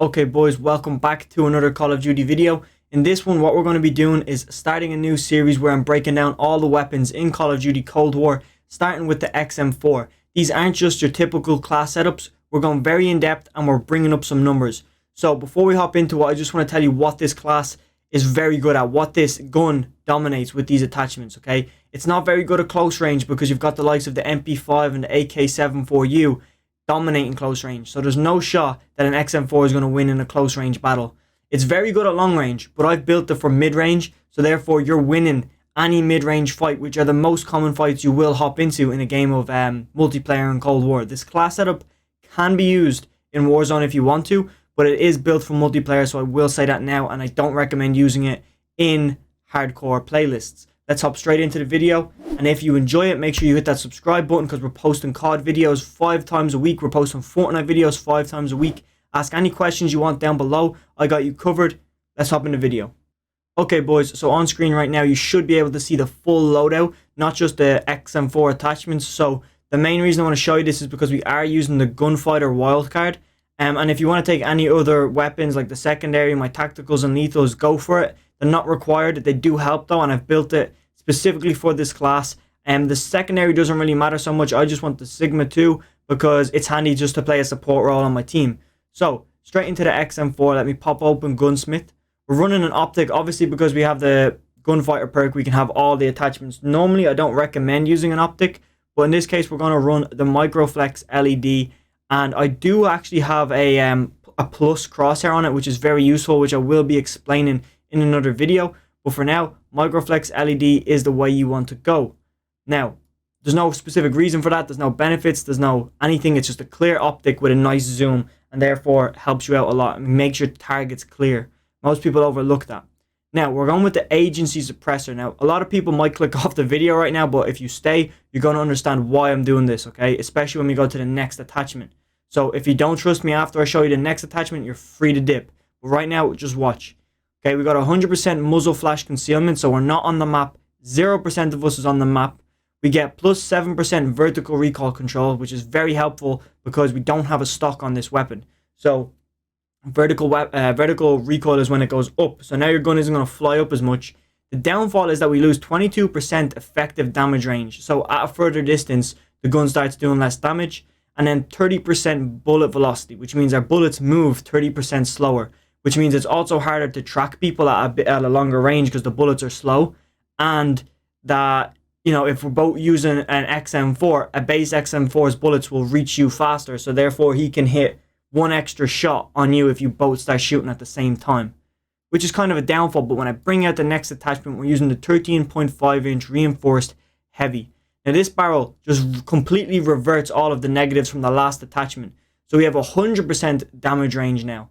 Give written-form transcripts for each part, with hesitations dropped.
Okay boys, welcome back to another Call of Duty video. In this one, what we're going to be doing is starting a new series where I'm breaking down all the weapons in Call of Duty Cold War, starting with the XM4. These aren't just your typical class setups. We're going very in depth and we're bringing up some numbers. So before we hop into it, I just want to tell you what this class is very good at, what this gun dominates with these attachments, okay? It's not very good at close range because you've got the likes of the MP5 and the AK-74U dominating close range. So there's no shot that an XM4 is going to win in a close range battle. It's very good at long range, but I've built it for mid range. So therefore you're winning any mid range fight, which are the most common fights you will hop into in a game of multiplayer in Cold War. This class setup can be used in Warzone if you want to, but it is built for multiplayer. So I will say that now, and I don't recommend using it in hardcore playlists. Let's hop straight into the video, and if you enjoy it, make sure you hit that subscribe button because we're posting COD videos 5 times a week. We're posting Fortnite videos 5 times a week. Ask any questions you want down below. I got you covered. Let's hop in the video. Okay boys, so on screen right now you should be able to see the full loadout, not just the XM4 attachments. So the main reason I want to show you this is because we are using the Gunfighter wildcard. And if you want to take any other weapons like the secondary, my tacticals and lethals, go for it. They're not required. They do help though, and I've built it specifically for this class. And the secondary doesn't really matter so much. I just want the Sigma 2 because it's handy just to play a support role on my team. So straight into the XM4. Let me pop open Gunsmith. We're running an optic, obviously, because we have the Gunfighter perk. We can have all the attachments. Normally, I don't recommend using an optic, but in this case, we're going to run the Microflex LED. And I do actually have a plus crosshair on it, which is very useful, which I will be explaining in another video. But for now, Microflex LED is the way you want to go. Now, there's no specific reason for that. There's no benefits. There's no anything. It's just a clear optic with a nice zoom, and therefore helps you out a lot and makes your targets clear. Most people overlook that. Now, we're going with the agency suppressor. Now, a lot of people might click off the video right now, but if you stay, you're going to understand why I'm doing this, okay? Especially when we go to the next attachment. So if you don't trust me after I show you the next attachment, you're free to dip. But right now, just watch. Okay, we got 100% muzzle flash concealment, so we're not on the map. 0% of us is on the map. We get plus 7% vertical recoil control, which is very helpful because we don't have a stock on this weapon. So vertical recoil is when it goes up. So now your gun isn't going to fly up as much. The downfall is that we lose 22% effective damage range. So at a further distance, the gun starts doing less damage. And then 30% bullet velocity, which means our bullets move 30% slower, which means it's also harder to track people at a longer range because the bullets are slow. And that, you know, if we're both using an XM4, a base XM4's bullets will reach you faster. So therefore he can hit one extra shot on you if you both start shooting at the same time, which is kind of a downfall. But when I bring out the next attachment, we're using the 13.5 inch reinforced heavy. Now this barrel just completely reverts all of the negatives from the last attachment. So we have 100% damage range now.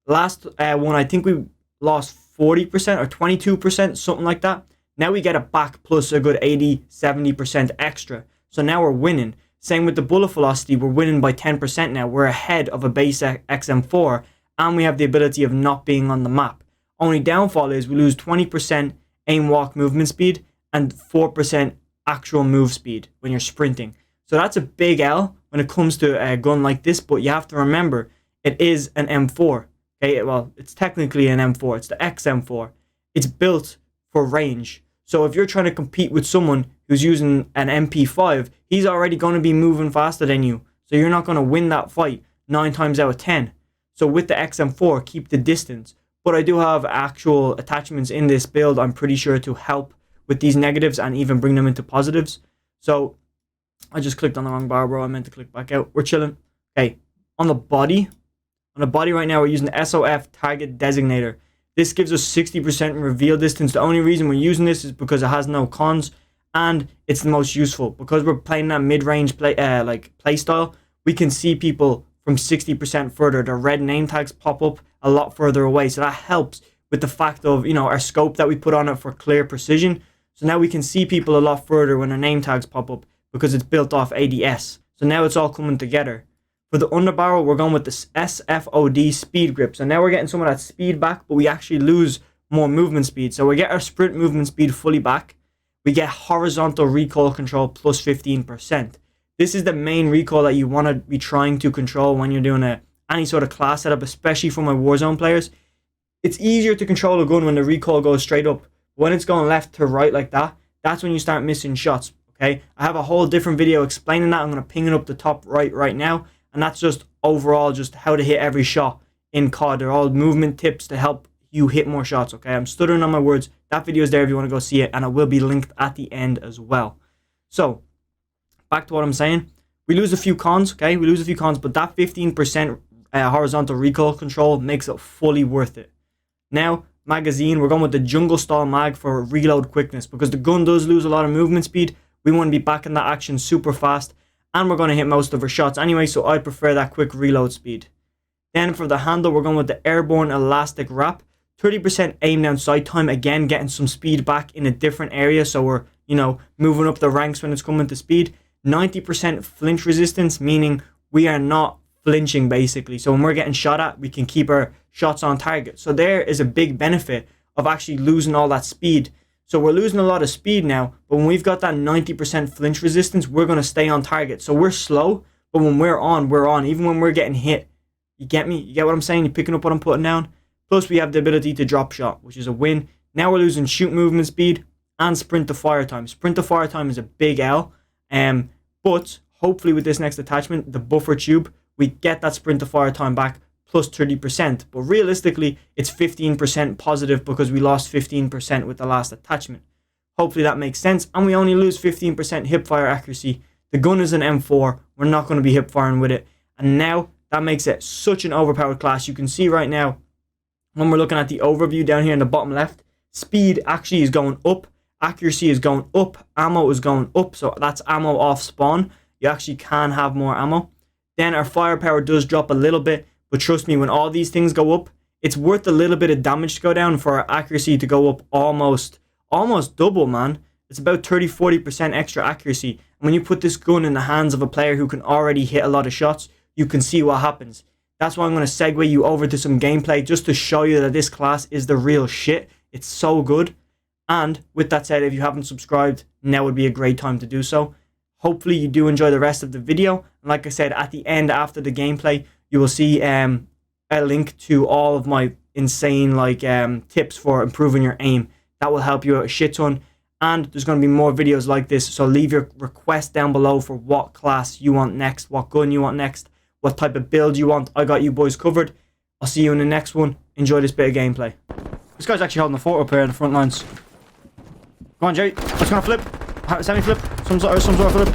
Last one, I think we lost 40% or 22%, something like that. Now we get it back plus a good 80-70% extra. So now we're winning. Same with the bullet velocity, we're winning by 10% now. We're ahead of a base XM4, and we have the ability of not being on the map. Only downfall is we lose 20% aim walk movement speed and 4% actual move speed when you're sprinting. So that's a big L when it comes to a gun like this, but you have to remember it is an M4. Okay, well, it's technically an M4. It's the XM4. It's built for range. So if you're trying to compete with someone who's using an MP5, he's already going to be moving faster than you. So you're not going to win that fight 9 times out of 10. So with the XM4, keep the distance. But I do have actual attachments in this build, I'm pretty sure, to help with these negatives and even bring them into positives. So I just clicked on the wrong bar, bro. I meant to click back out. We're chilling. Okay, on the body right now, we're using the SOF target designator. This gives us 60% reveal distance. The only reason we're using this is because it has no cons, and it's the most useful because we're playing that mid-range play style. We can see people from 60% further. The red name tags pop up a lot further away, so that helps with the fact of, you know, our scope that we put on it for clear precision. So now we can see people a lot further when their name tags pop up because it's built off ADS. So now it's all coming together. For the underbarrel, we're going with the SFOD speed grip. So now we're getting some of that speed back, but we actually lose more movement speed. So we get our sprint movement speed fully back. We get horizontal recoil control plus 15%. This is the main recoil that you want to be trying to control when you're doing any sort of class setup, especially for my Warzone players. It's easier to control a gun when the recoil goes straight up. When it's going left to right like that, that's when you start missing shots, okay? I have a whole different video explaining that. I'm going to ping it up the top right now. And that's just overall just how to hit every shot in COD. They're all movement tips to help you hit more shots, okay? I'm stuttering on my words. That video is there if you want to go see it, and it will be linked at the end as well. So, back to what I'm saying. We lose a few cons, okay? We lose a few cons, but that 15% horizontal recoil control makes it fully worth it. Now, magazine, we're going with the jungle style mag for reload quickness, because the gun does lose a lot of movement speed. We want to be back in that action super fast, and we're going to hit most of our shots anyway, so I prefer that quick reload speed. Then for the handle, we're going with the airborne elastic wrap. 30% aim down sight time, again getting some speed back in a different area, so we're, you know, moving up the ranks when it's coming to speed. 90% flinch resistance, meaning we are not flinching basically, so when we're getting shot at, we can keep our shots on target. So there is a big benefit of actually losing all that speed. So we're losing a lot of speed now, but when we've got that 90% flinch resistance, we're going to stay on target. So we're slow, but when we're on, even when we're getting hit. You get me? You get what I'm saying? You're picking up what I'm putting down? Plus we have the ability to drop shot, which is a win. Now we're losing shoot movement speed and sprint to fire time. Sprint to fire time is a big L, but hopefully with this next attachment, the buffer tube, we get that sprint to fire time back plus 30%. But realistically, it's 15% positive because we lost 15% with the last attachment. Hopefully that makes sense. And we only lose 15% hip fire accuracy. The gun is an M4. We're not going to be hip firing with it. And now that makes it such an overpowered class. You can see right now, when we're looking at the overview down here in the bottom left, speed actually is going up, accuracy is going up, ammo is going up, so that's ammo off spawn. You actually can have more ammo. Then our firepower does drop a little bit, but trust me, when all these things go up, it's worth a little bit of damage to go down for our accuracy to go up almost double, man. It's about 30-40% extra accuracy. And when you put this gun in the hands of a player who can already hit a lot of shots, you can see what happens. That's why I'm going to segue you over to some gameplay just to show you that this class is the real shit. It's so good. And with that said, if you haven't subscribed, now would be a great time to do so. Hopefully you do enjoy the rest of the video. And like I said, at the end after the gameplay, you will see a link to all of my insane tips for improving your aim. That will help you out a shit ton. And there's going to be more videos like this. So leave your request down below for what class you want next, what gun you want next, what type of build you want. I got you boys covered. I'll see you in the next one. Enjoy this bit of gameplay. This guy's actually holding the fort up here in the front lines. Go on, Jerry. Let's gonna flip. Semi-flip. Some sort of flip.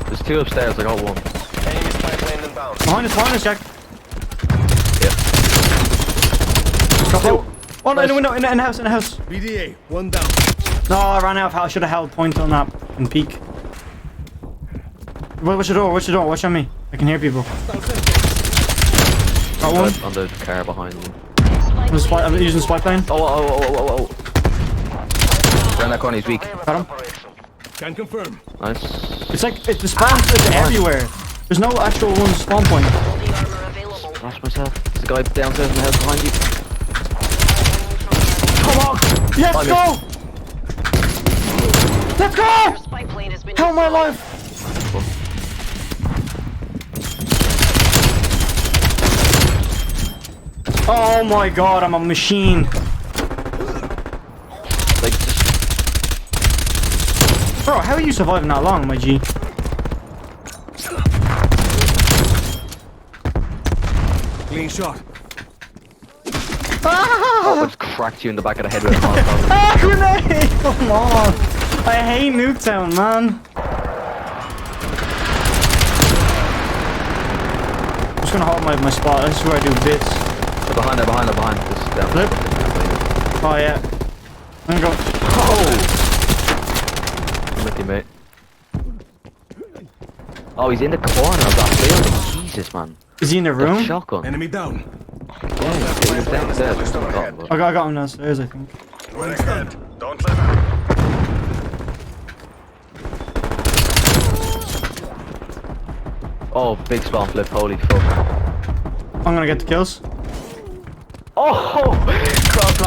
There's two upstairs. I got one. Behind us, Jack. Yeah. Got low. Oh no, in the window, in the house, BDA, one down. No, I ran out of health. I should have held point on that and peek. Watch the door, watch on me. I can hear people. Got one. On the car behind me. I'm using spy plane. Oh. Around that corner, he's weak. Got him. Can confirm. Nice. It's like, the spawn is everywhere. There's no actual one spawn point. Lost myself. There's a guy downstairs in the house behind you. Come on! Let's go! Let's go! Hell my life! Oh my god, I'm a machine. Like, bro, how are you surviving that long, my G? Clean shot. oh, I just cracked you in the back of the head with a Molotov. Ah, grenade! Come on! I hate Nuketown, man. I'm just gonna hold my spot. This is where I do bits. They're behind. This down. Flip. Oh yeah. I'm gonna go. Oh! I'm with you, mate. Oh, he's in the corner of that building. Jesus, man. Is he in the room? That shotgun. Enemy down. Yeah, he's downstairs. I got him downstairs, I think. Don't let him. Oh, big spawn flip. Holy fuck. I'm gonna get the kills. Oh! Crop.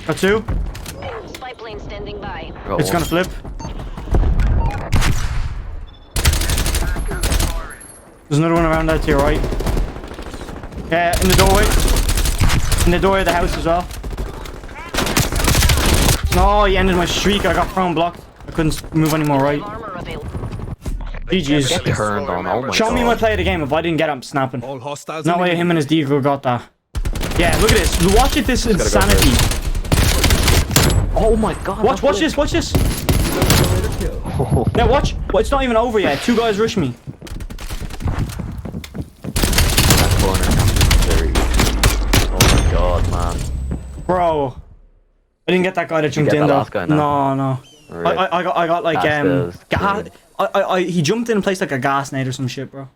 Got two. Spy plane standing by. It's gonna flip. There's another one around there to your right. Yeah, in the doorway. In the doorway of the house as well. No, he ended my streak. I got prone blocked. I couldn't move any more right. Armor available. GG's. Get turned on. Oh my Show me God. my play of the game. If I didn't get it, I'm snapping. All hostiles. No way him and his Deagle got that. Yeah, look at this. Watch it, this gotta go insanity. Oh my God. Watch this, watch this. Oh. Now watch. Well, it's not even over yet. 2 guys rush me. That corner. Very easy. Oh my God, man. Bro. I didn't get that guy that jumped get in that though. last guy now? No. Really? I got like That's gas. He jumped in and placed like a gas nade or some shit, bro.